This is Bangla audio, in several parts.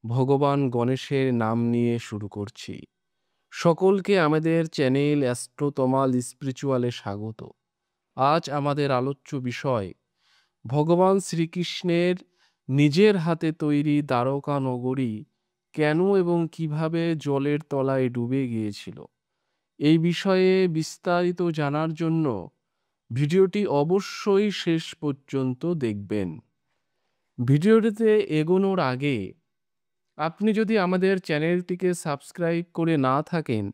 ভগবান গণেশের নাম নিয়ে শুরু করছি। সকলকে আমাদের চ্যানেল অ্যাস্ট্রোতমাল স্পিরিচুয়ালে স্বাগত। আজ আমাদের আলোচ্য বিষয় ভগবান শ্রীকৃষ্ণের নিজের হাতে তৈরি দ্বারকা নগরী কেন এবং কিভাবে জলের তলায় ডুবে গিয়েছিল। এই বিষয়ে বিস্তারিত জানার জন্য ভিডিওটি অবশ্যই শেষ পর্যন্ত দেখবেন। ভিডিওটিতে এগোনোর আগে আপনি যদি আমাদের চ্যানেলটিকে সাবস্ক্রাইব করে না থাকেন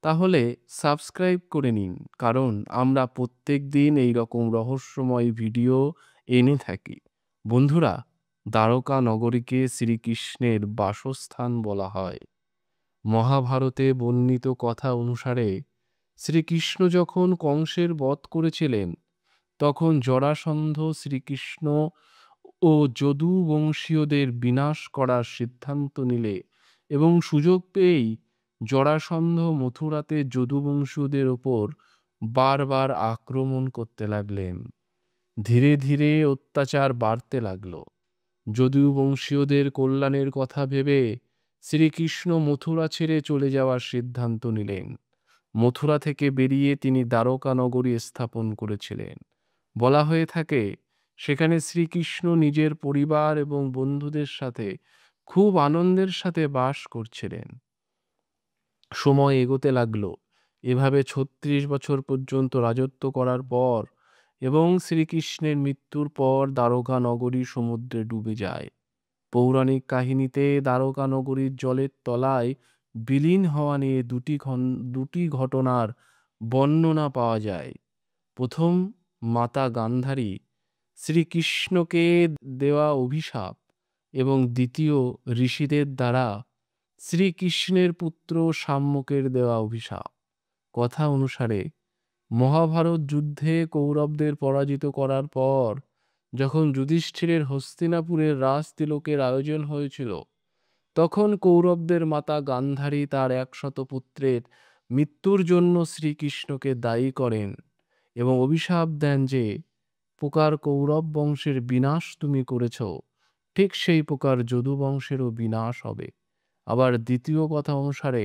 তাহলে সাবস্ক্রাইব করে নিন, কারণ আমরা প্রত্যেক দিন এই রকম রহস্যময় ভিডিও এনে থাকি। বন্ধুরা, দ্বারকা নগরীকে শ্রীকৃষ্ণের বাসস্থান বলা হয়। মহাভারতে বর্ণিত কথা অনুসারে শ্রীকৃষ্ণ যখন কংসের বধ করেছিলেন তখন জরাসন্ধ শ্রীকৃষ্ণ ও যদু বংশীয়দের বিনাশ করার সিদ্ধান্ত নিলে এবং সুযোগ পেয়েই জরাসন্ধ মথুরাতে যদুবংশীয়দের ওপর বারবার আক্রমণ করতে লাগলেন। ধীরে ধীরে অত্যাচার বাড়তে লাগল। যদুবংশীয়দের কল্যাণের কথা ভেবে শ্রীকৃষ্ণ মথুরা ছেড়ে চলে যাওয়ার সিদ্ধান্ত নিলেন। মথুরা থেকে বেরিয়ে তিনি দ্বারকা নগরী স্থাপন করেছিলেন। বলা হয়ে থাকে সেখানে শ্রীকৃষ্ণ নিজের পরিবার এবং বন্ধুদের সাথে খুব আনন্দের সাথে বাস করছিলেন। সময় এগোতে লাগলো। এভাবে ৩৬ বছর পর্যন্ত রাজত্ব করার পর এবং শ্রীকৃষ্ণের মৃত্যুর পর দ্বারকা নগরী সমুদ্রে ডুবে যায়। পৌরাণিক কাহিনীতে দ্বারকা নগরীর জলের তলায় বিলীন হওয়া নিয়ে দুটি ঘটনার বর্ণনা পাওয়া যায়। প্রথম, মাতা গান্ধারী শ্রীকৃষ্ণকে দেওয়া অভিশাপ, এবং দ্বিতীয়, ঋষিদের দ্বারা শ্রীকৃষ্ণের পুত্র শাম্যকের দেওয়া অভিশাপ। কথা অনুসারে মহাভারত যুদ্ধে কৌরবদের পরাজিত করার পর যখন যুধিষ্ঠিরের হস্তিনাপুরের রাজতিলকের আয়োজন হয়েছিল, তখন কৌরবদের মাতা গান্ধারী তার ১০০ পুত্রের মৃত্যুর জন্য শ্রীকৃষ্ণকে দায়ী করেন এবং অভিশাপ দেন যে প্রকার কৌরব বংশের বিনাশ তুমি করেছ, ঠিক সেই প্রকার যদু বংশেরও বিনাশ হবে। আবার দ্বিতীয় কথা অনুসারে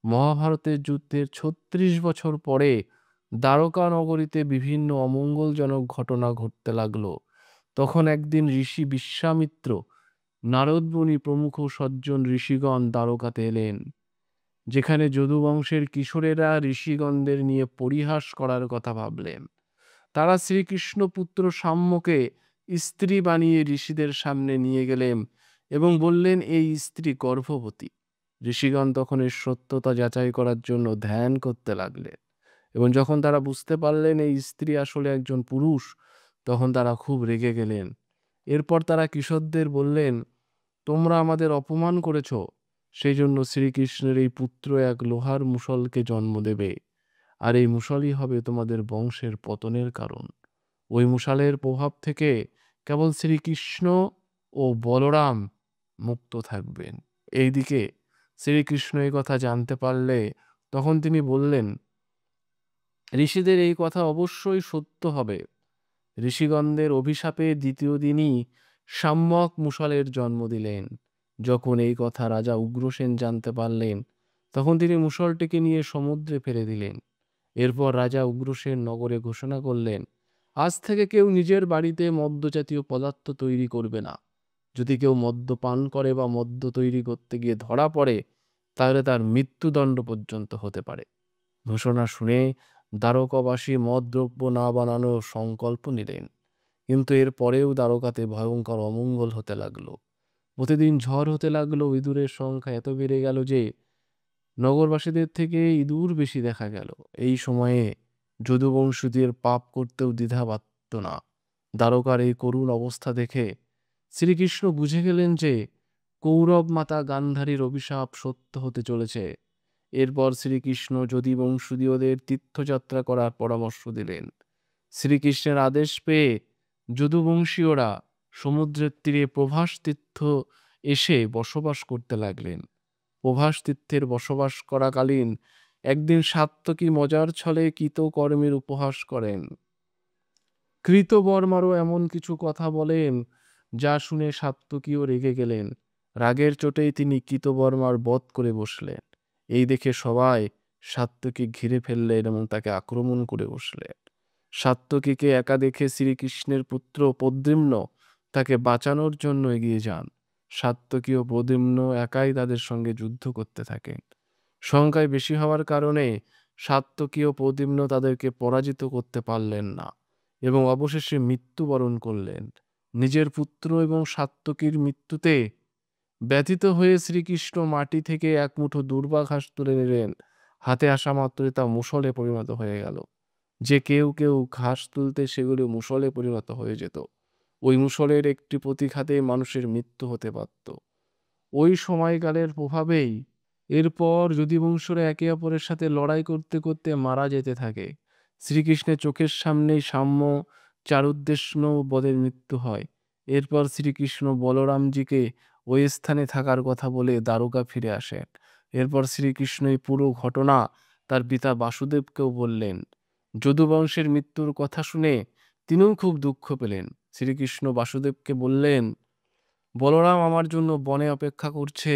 মহাভারতের যুদ্ধের ৩৬ বছর পরে দ্বারকা নগরীতে বিভিন্ন অমঙ্গলজনক ঘটনা ঘটতে লাগলো। তখন একদিন ঋষি বিশ্বামিত্র, নারদ মুনি প্রমুখ সজ্জন ঋষিগণ দ্বারকাতে এলেন, যেখানে যদুবংশের কিশোরেরা ঋষিগণদের নিয়ে পরিহাস করার কথা ভাবলেন। তারা শ্রীকৃষ্ণ পুত্র শাম্যকে স্ত্রী বানিয়ে ঋষিদের সামনে নিয়ে গেলেন এবং বললেন এই স্ত্রী গর্ভবতী। ঋষিগণ তখন এর সত্যতা যাচাই করার জন্য ধ্যান করতে লাগলেন এবং যখন তারা বুঝতে পারলেন এই স্ত্রী আসলে একজন পুরুষ, তখন তারা খুব রেগে গেলেন। এরপর তারা কিশোরদের বললেন, তোমরা আমাদের অপমান করেছ, সেই জন্য শ্রীকৃষ্ণের এই পুত্র এক লোহার মুষলকে জন্ম দেবে, আর এই মুষলই হবে তোমাদের বংশের পতনের কারণ। ওই মুষালের প্রভাব থেকে কেবল শ্রীকৃষ্ণ ও বলরাম মুক্ত থাকবেন। এইদিকে শ্রীকৃষ্ণ এই কথা জানতে পারলে তখন তিনি বললেন, ঋষিদের এই কথা অবশ্যই সত্য হবে। ঋষিগণদের অভিশাপে দ্বিতীয় দিনই শাম্যক মুষলের জন্ম দিলেন। যখন এই কথা রাজা উগ্রসেন জানতে পারলেন, তখন তিনি মুষলটিকে নিয়ে সমুদ্রে ফেলে দিলেন। এরপর রাজা উগ্রসেন নগরে ঘোষণা করলেন, আজ থেকে কেউ নিজের বাড়িতে মদ্যজাতীয় পদার্থ তৈরি করবে না। যদি কেউ মদ্য পান করে বা মদ্য তৈরি করতে গিয়ে ধরা পড়ে, তাহলে তার মৃত্যুদণ্ড পর্যন্ত হতে পারে। ঘোষণা শুনে দ্বারকাবাসী মদদ্রব্য না বানানোর সংকল্প নিলেন। কিন্তু এর পরেও দ্বারকাতে ভয়ঙ্কর অমঙ্গল হতে লাগলো। প্রতিদিন ঝড় হতে লাগলো। ইঁদুরের সংখ্যা এত বেড়ে গেল যে নগরবাসীদের থেকে ইঁদুর বেশি দেখা গেল। এই সময়ে যদুবংশীদের পাপ করতেও দ্বিধা বাড়ত না। দ্বারকার এই করুণ অবস্থা দেখে শ্রীকৃষ্ণ বুঝে গেলেন যে কৌরব মাতা গান্ধারীর অভিশাপ সত্য হতে চলেছে। এরপর শ্রীকৃষ্ণ যদুবংশীয়দের তীর্থযাত্রা করার পরামর্শ দিলেন। শ্রীকৃষ্ণের আদেশ পেয়ে যদুবংশীয়রা সমুদ্রের তীরে প্রভাস তীর্থ এসে বসবাস করতে লাগলেন। প্রভাস তীর্থের বসবাস করাকালীন একদিন সাত্ত্বকী মজার ছলে কৃতকর্মের উপহাস করেন। কৃতবর্মারও এমন কিছু কথা বলেন যা শুনে সাত্ত্বকীও রেগে গেলেন। রাগের চোটেই তিনি কৃতবর্মার বধ করে বসলেন। এই দেখে সবাই সাত্যকী ঘিরে ফেললেন এবং তাকে আক্রমণ করে বসলেন। সাত্যকীকে একা দেখে শ্রীকৃষ্ণের পুত্র প্রদ্যুম্ন তাকে বাঁচানোর জন্য এগিয়ে যান। সাত্যকী ও প্রদ্যুম্ন একাই তাদের সঙ্গে যুদ্ধ করতে থাকেন। সংখ্যায় বেশি হওয়ার কারণে সাত্যকী ও প্রদ্যুম্ন তাদেরকে পরাজিত করতে পারলেন না এবং অবশেষে মৃত্যুবরণ করলেন। নিজের পুত্র এবং সাত্যকীর মৃত্যুতে ব্যথিত হয়ে শ্রীকৃষ্ণ মাটি থেকে এক মুঠো দূর্বা ঘাস তুলে নিলেন। হাতে আসা মাত্রই তা মুষলে পরিণত হয়ে গেল। যে কেউ কেউ ঘাস তুলতে সেগুলো মুষলে পরিণত হয়ে যেত। ওই মুষলের একটি প্রতিঘাতে মানুষের মৃত্যু হতে পারত। ওই সময়কালের প্রভাবেই এরপর যদুবংশরা একে অপরের সাথে লড়াই করতে করতে মারা যেতে থাকে। শ্রীকৃষ্ণের চোখের সামনেই সাম্য চারুদেষ্ণ বদের মৃত্যু হয়। এরপর শ্রীকৃষ্ণ বলরামজিকে ওই স্থানে থাকার কথা বলে দ্বারকা ফিরে আসেন। এরপর শ্রীকৃষ্ণ এই পুরো ঘটনা তার পিতা বাসুদেবকেও বললেন। যদুবংশের মৃত্যুর কথা শুনে তিনিও খুব দুঃখ পেলেন। শ্রীকৃষ্ণ বাসুদেবকে বললেন, বলরাম আমার জন্য বনে অপেক্ষা করছে,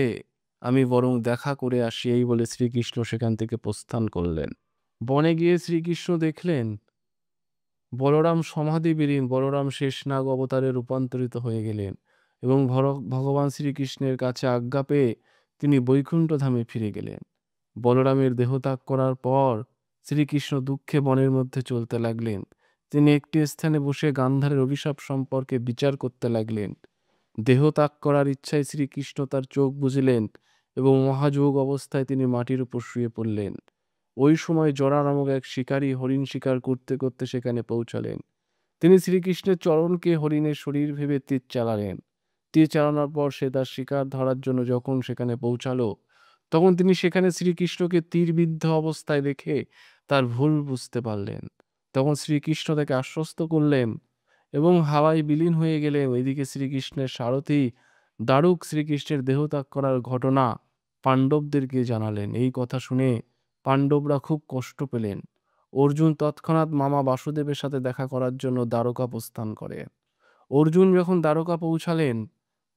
আমি বরং দেখা করে আসি। এই বলে শ্রীকৃষ্ণ সেখান থেকে প্রস্থান করলেন। বনে গিয়ে শ্রীকৃষ্ণ দেখলেন বলরাম সমাধিবিলীন। বলরাম শেষনাগ অবতারে রূপান্তরিত হয়ে গেলেন এবং ভগবান শ্রীকৃষ্ণের কাছে আজ্ঞা পেয়ে তিনি বৈকুণ্ঠ ধামে ফিরে গেলেন। বলরামের দেহত্যাগ করার পর শ্রীকৃষ্ণ দুঃখে বনের মধ্যে চলতে লাগলেন। তিনি একটি স্থানে বসে গান্ধারের অভিশাপ সম্পর্কে বিচার করতে লাগলেন। দেহ ত্যাগ করার ইচ্ছায় শ্রীকৃষ্ণ তার চোখ বুজিলেন এবং মহাযোগ অবস্থায় তিনি মাটির উপর শুয়ে পড়লেন। ওই সময় জরা নামক এক শিকারী হরিণ শিকার করতে করতে সেখানে পৌঁছালেন। তিনি শ্রীকৃষ্ণের চরণকে হরিণের শরীর ভেবে তীর চালালেন। তীর চালানোর পর সে তার শিকার ধরার জন্য যখন সেখানে পৌঁছালো, তখন তিনি সেখানে শ্রীকৃষ্ণকে তীরবিদ্ধ অবস্থায় দেখে তার ভুল বুঝতে পারলেন। তখন শ্রীকৃষ্ণ তাকে আশ্বস্ত করলেন এবং হাওয়ায় বিলীন হয়ে গেলেন। এদিকে শ্রীকৃষ্ণের সারথি দারুক শ্রীকৃষ্ণের দেহত্যাগ করার ঘটনা পাণ্ডবদেরকে জানালেন। এই কথা শুনে পাণ্ডবরা খুব কষ্ট পেলেন। অর্জুন তৎক্ষণাৎ মামা বাসুদেবের সাথে দেখা করার জন্য দ্বারকা প্রস্থান করে। অর্জুন যখন দ্বারকা পৌঁছালেন,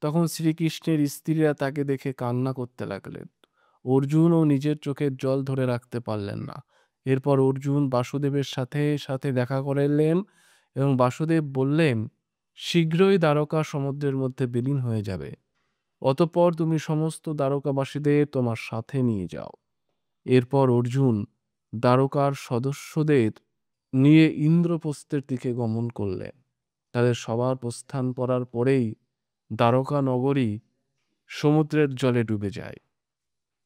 তখন শ্রীকৃষ্ণের স্ত্রীরা তাকে দেখে কান্না করতে লাগলেন। অর্জুনও নিজের চোখের জল ধরে রাখতে পারলেন না। এরপর অর্জুন বাসুদেবের সাথে সাথে দেখা করলেন এবং বাসুদেব বললেন, শীঘ্রই দ্বারকা সমুদ্রের মধ্যে বিলীন হয়ে যাবে। অতঃপর তুমি সমস্ত দ্বারকাবাসীদের তোমার সাথে নিয়ে যাও। এরপর অর্জুন দ্বারকার সদস্যদের নিয়ে ইন্দ্রপ্রস্থের দিকে গমন করলেন। তাদের সবার প্রস্থান করার পরেই দ্বারকা নগরী সমুদ্রের জলে ডুবে যায়।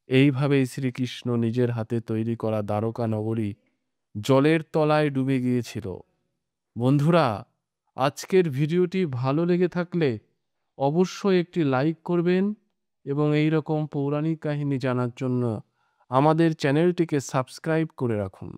এইভাবেই শ্রীকৃষ্ণ নিজের হাতে তৈরি করা দ্বারকা নগরী জলের তলায় ডুবে গিয়েছিল। বন্ধুরা, আজকের ভিডিওটি ভালো লেগে থাকলে অবশ্যই একটি লাইক করবেন এবং এই রকম পৌরাণিক কাহিনী জানার জন্য আমাদের চ্যানেলটিকে সাবস্ক্রাইব করে রাখুন।